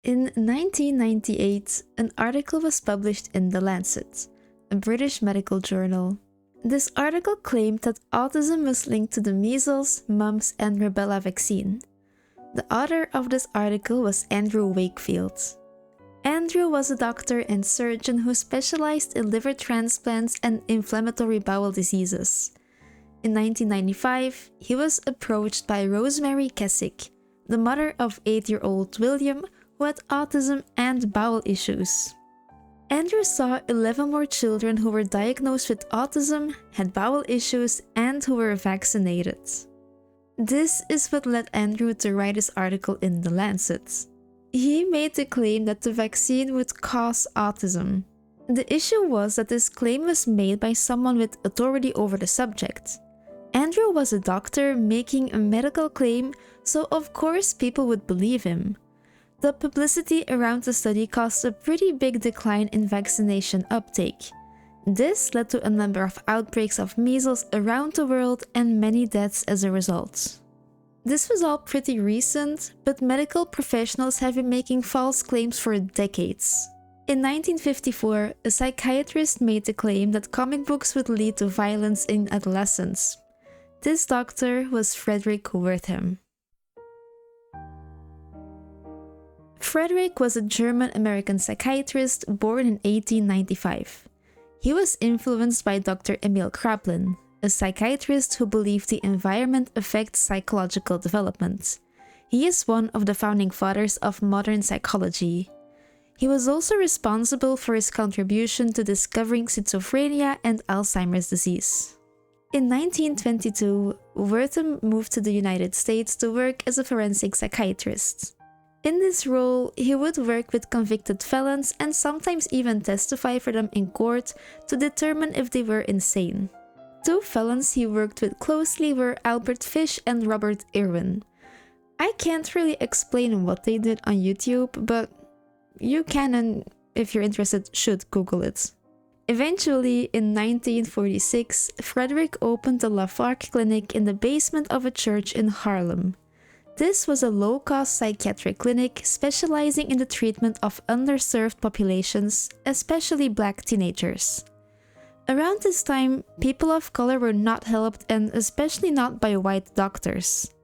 In 1998, an article was published in The Lancet, a British medical journal. This article claimed that autism was linked to the measles, mumps, and rubella vaccine. The author of this article was Andrew Wakefield. Andrew was a doctor and surgeon who specialized in liver transplants and inflammatory bowel diseases. In 1995, he was approached by Rosemary Kessick, the mother of 8-year-old William, who had autism and bowel issues. Andrew saw 11 more children who were diagnosed with autism, had bowel issues, and who were vaccinated. This is what led Andrew to write his article in The Lancet. He made the claim that the vaccine would cause autism. The issue was that this claim was made by someone with authority over the subject. Andrew was a doctor making a medical claim, so of course people would believe him. The publicity around the study caused a pretty big decline in vaccination uptake. This led to a number of outbreaks of measles around the world and many deaths as a result. This was all pretty recent, but medical professionals have been making false claims for decades. In 1954, a psychiatrist made the claim that comic books would lead to violence in adolescence. This doctor was Fredric Wertham. Fredric was a German-American psychiatrist born in 1895. He was influenced by Dr. Emil Kraepelin, a psychiatrist who believed the environment affects psychological development. He is one of the founding fathers of modern psychology. He was also responsible for his contribution to discovering schizophrenia and Alzheimer's disease. In 1922, Wertham moved to the United States to work as a forensic psychiatrist. In this role, he would work with convicted felons and sometimes even testify for them in court to determine if they were insane. Two felons he worked with closely were Albert Fish and Robert Irwin. I can't really explain what they did on YouTube, but you can, and if you're interested, should Google it. Eventually, in 1946, Fredric opened the Lafargue Clinic in the basement of a church in Harlem. This was a low-cost psychiatric clinic specializing in the treatment of underserved populations, especially black teenagers. Around this time, people of color were not helped, and especially not by white doctors.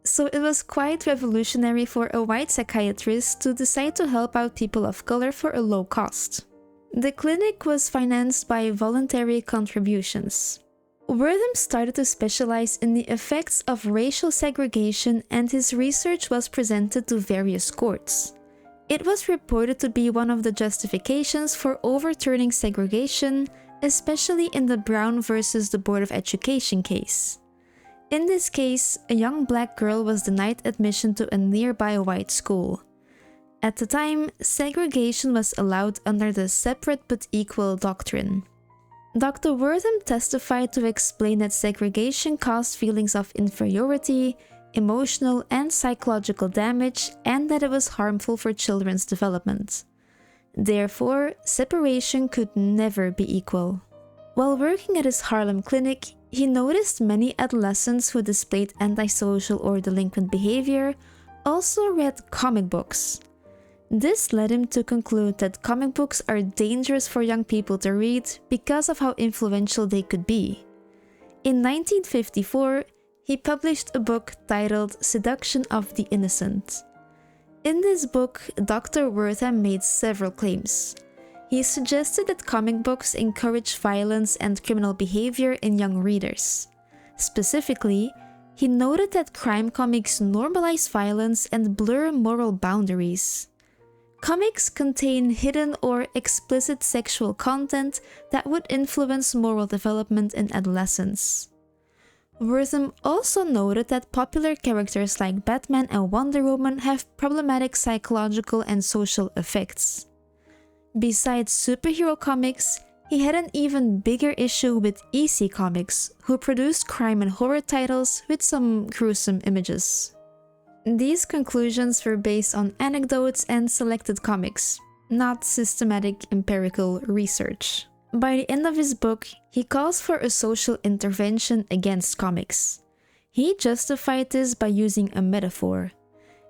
So it was quite revolutionary for a white psychiatrist to decide to help out people of color for a low cost. The clinic was financed by voluntary contributions. Wertham started to specialize in the effects of racial segregation, and his research was presented to various courts. It was reported to be one of the justifications for overturning segregation, especially in the Brown versus the Board of Education case. In this case, a young black girl was denied admission to a nearby white school. At the time, segregation was allowed under the separate but equal doctrine. Dr. Wertham testified to explain that segregation caused feelings of inferiority, emotional and psychological damage, and that it was harmful for children's development. Therefore, separation could never be equal. While working at his Harlem clinic, he noticed many adolescents who displayed antisocial or delinquent behavior also read comic books. This led him to conclude that comic books are dangerous for young people to read because of how influential they could be. In 1954, he published a book titled Seduction of the Innocent. In this book, Dr. Wertham made several claims. He suggested that comic books encourage violence and criminal behavior in young readers. Specifically, he noted that crime comics normalize violence and blur moral boundaries. Comics contain hidden or explicit sexual content that would influence moral development in adolescence. Wertham also noted that popular characters like Batman and Wonder Woman have problematic psychological and social effects. Besides superhero comics, he had an even bigger issue with EC Comics, who produced crime and horror titles with some gruesome images. These conclusions were based on anecdotes and selected comics, not systematic empirical research. By the end of his book, he calls for a social intervention against comics. He justified this by using a metaphor.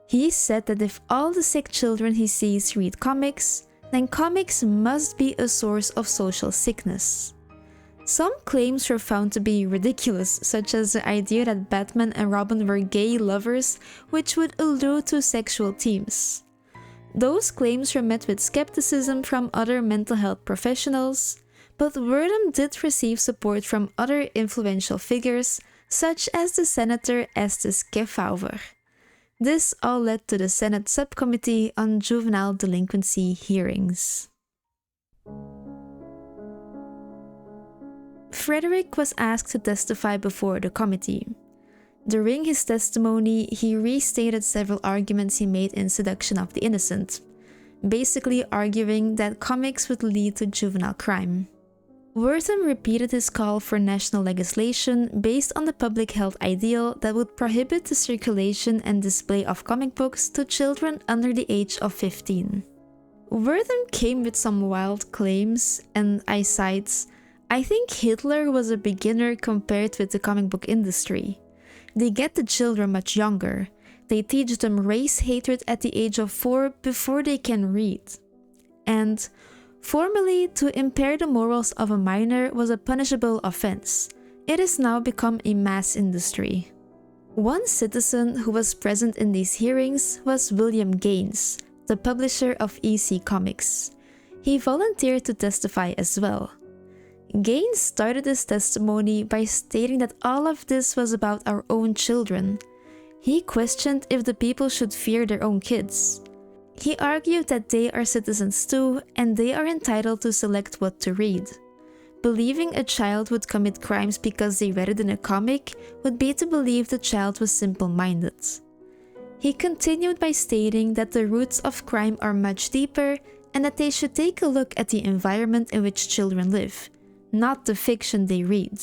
He said that if all the sick children he sees read comics, then comics must be a source of social sickness. Some claims were found to be ridiculous, such as the idea that Batman and Robin were gay lovers, which would allude to sexual themes. Those claims were met with skepticism from other mental health professionals, but Wertham did receive support from other influential figures, such as the Senator Estes Kefauver. This all led to the Senate Subcommittee on Juvenile Delinquency hearings. Fredric was asked to testify before the committee. During his testimony, he restated several arguments he made in Seduction of the Innocent, basically arguing that comics would lead to juvenile crime. Wertham repeated his call for national legislation based on the public health ideal that would prohibit the circulation and display of comic books to children under the age of 15. Wertham came with some wild claims, and I cite, "I think Hitler was a beginner compared with the comic book industry. They get the children much younger. They teach them race hatred at the age of 4 before they can read." And formerly, to impair the morals of a minor was a punishable offense. It has now become a mass industry. One citizen who was present in these hearings was William Gaines, the publisher of EC Comics. He volunteered to testify as well. Gaines started his testimony by stating that all of this was about our own children. He questioned if the people should fear their own kids. He argued that they are citizens too, and they are entitled to select what to read. Believing a child would commit crimes because they read it in a comic would be to believe the child was simple-minded. He continued by stating that the roots of crime are much deeper and that they should take a look at the environment in which children live, not the fiction they read.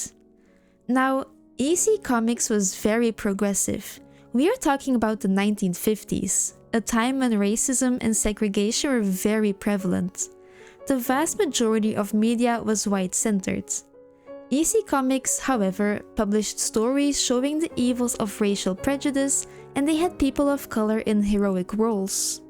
Now, EC Comics was very progressive. We are talking about the 1950s, a time when racism and segregation were very prevalent. The vast majority of media was white-centered. EC Comics, however, published stories showing the evils of racial prejudice, and they had people of color in heroic roles.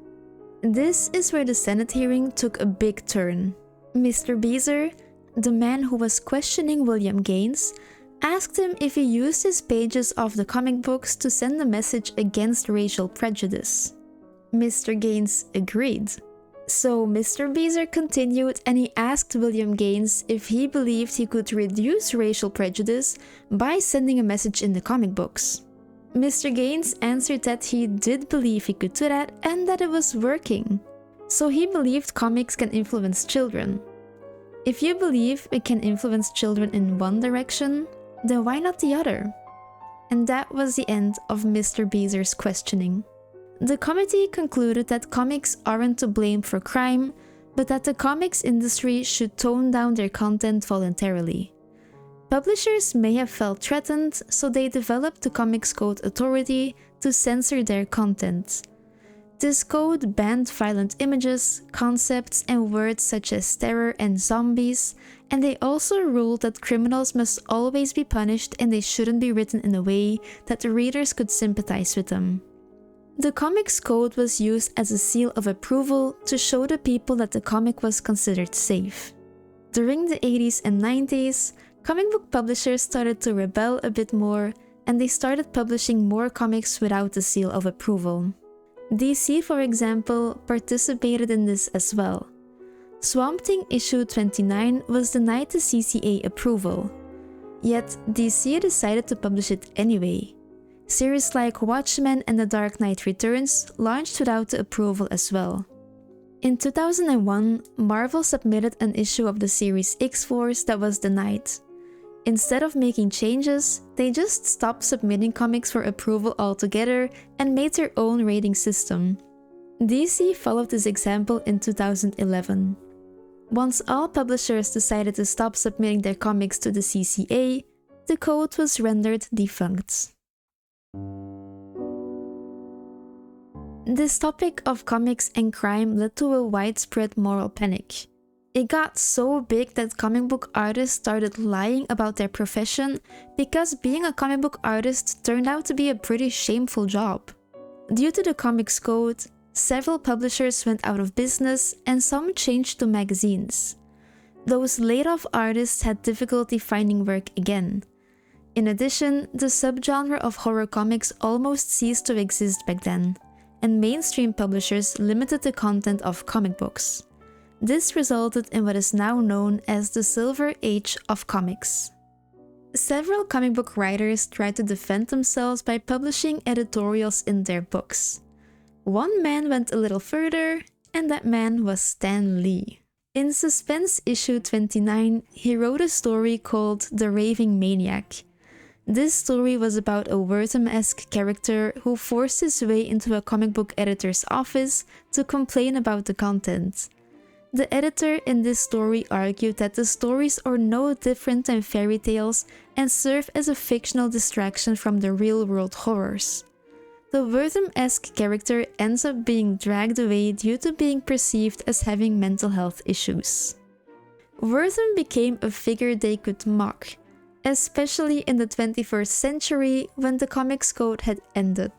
This is where the Senate hearing took a big turn. Mr. Beezer, the man who was questioning William Gaines, asked him if he used his pages of the comic books to send a message against racial prejudice. Mr. Gaines agreed. So Mr. Beezer continued, and he asked William Gaines if he believed he could reduce racial prejudice by sending a message in the comic books. Mr. Gaines answered that he did believe he could do that and that it was working. So he believed comics can influence children. If you believe it can influence children in one direction, then why not the other? And that was the end of Mr. Beezer's questioning. The committee concluded that comics aren't to blame for crime, but that the comics industry should tone down their content voluntarily. Publishers may have felt threatened, so they developed the Comics Code Authority to censor their content. This code banned violent images, concepts, and words such as terror and zombies, and they also ruled that criminals must always be punished and they shouldn't be written in a way that the readers could sympathize with them. The Comics Code was used as a seal of approval to show the people that the comic was considered safe. During the 80s and 90s, comic book publishers started to rebel a bit more, and they started publishing more comics without the seal of approval. DC, for example, participated in this as well. Swamp Thing issue 29 was denied the CCA approval. Yet, DC decided to publish it anyway. Series like Watchmen and The Dark Knight Returns launched without the approval as well. In 2001, Marvel submitted an issue of the series X-Force that was denied. Instead of making changes, they just stopped submitting comics for approval altogether and made their own rating system. DC followed this example in 2011. Once all publishers decided to stop submitting their comics to the CCA, the code was rendered defunct. This topic of comics and crime led to a widespread moral panic. It got so big that comic book artists started lying about their profession because being a comic book artist turned out to be a pretty shameful job. Due to the Comics Code, several publishers went out of business and some changed to magazines. Those laid-off artists had difficulty finding work again. In addition, the subgenre of horror comics almost ceased to exist back then, and mainstream publishers limited the content of comic books. This resulted in what is now known as the Silver Age of comics. Several comic book writers tried to defend themselves by publishing editorials in their books. One man went a little further, and that man was Stan Lee. In Suspense issue 29, he wrote a story called The Raving Maniac. This story was about a Wertham-esque character who forced his way into a comic book editor's office to complain about the content. The editor in this story argued that the stories are no different than fairy tales and serve as a fictional distraction from the real-world horrors. The Wertham-esque character ends up being dragged away due to being perceived as having mental health issues. Wertham became a figure they could mock, especially in the 21st century when the Comics Code had ended.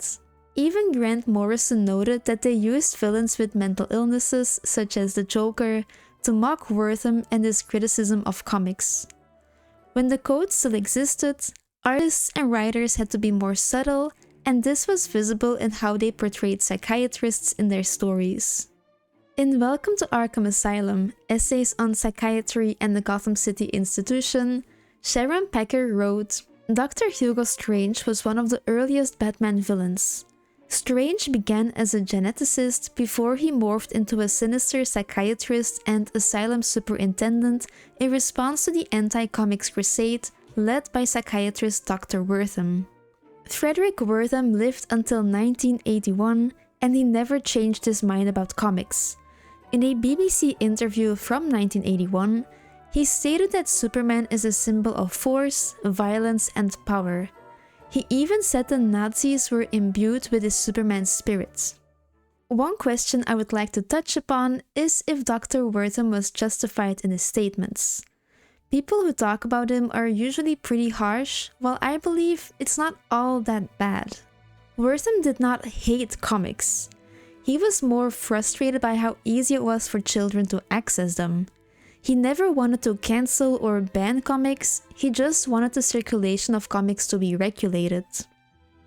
Even Grant Morrison noted that they used villains with mental illnesses, such as the Joker, to mock Wertham and his criticism of comics. When the code still existed, artists and writers had to be more subtle, and this was visible in how they portrayed psychiatrists in their stories. In Welcome to Arkham Asylum, Essays on Psychiatry and the Gotham City Institution, Sharon Packer wrote, "Dr. Hugo Strange was one of the earliest Batman villains. Strange began as a geneticist before he morphed into a sinister psychiatrist and asylum superintendent in response to the anti-comics crusade led by psychiatrist Dr. Wertham. Fredric Wertham lived until 1981 and he never changed his mind about comics. In a BBC interview from 1981, he stated that Superman is a symbol of force, violence, and power. He even said the Nazis were imbued with his Superman spirit." One question I would like to touch upon is if Dr. Wertham was justified in his statements. People who talk about him are usually pretty harsh, while I believe it's not all that bad. Wertham did not hate comics. He was more frustrated by how easy it was for children to access them. He never wanted to cancel or ban comics, he just wanted the circulation of comics to be regulated.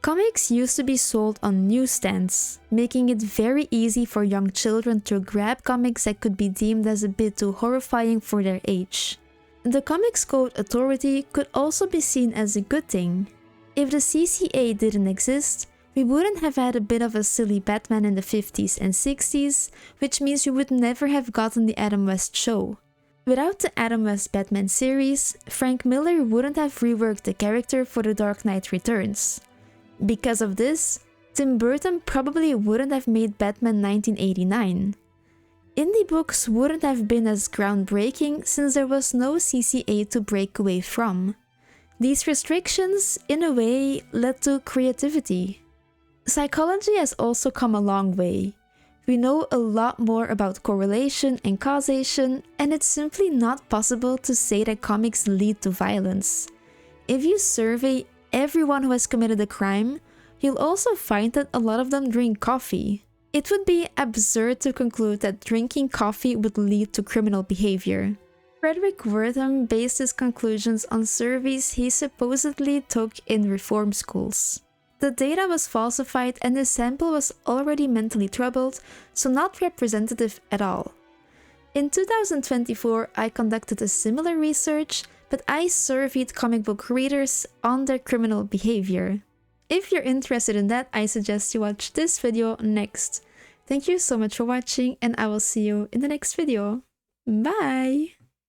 Comics used to be sold on newsstands, making it very easy for young children to grab comics that could be deemed as a bit too horrifying for their age. The Comics Code Authority could also be seen as a good thing. If the CCA didn't exist, we wouldn't have had a bit of a silly Batman in the 50s and 60s, which means we would never have gotten the Adam West show. Without the Adam West Batman series, Frank Miller wouldn't have reworked the character for The Dark Knight Returns. Because of this, Tim Burton probably wouldn't have made Batman 1989. Indie books wouldn't have been as groundbreaking since there was no CCA to break away from. These restrictions, in a way, led to creativity. Psychology has also come a long way. We know a lot more about correlation and causation, and it's simply not possible to say that comics lead to violence. If you survey everyone who has committed a crime, you'll also find that a lot of them drink coffee. It would be absurd to conclude that drinking coffee would lead to criminal behavior. Fredric Wertham based his conclusions on surveys he supposedly took in reform schools. The data was falsified and the sample was already mentally troubled, so not representative at all. In 2024, I conducted a similar research, but I surveyed comic book readers on their criminal behavior. If you're interested in that, I suggest you watch this video next. Thank you so much for watching, and I will see you in the next video. Bye!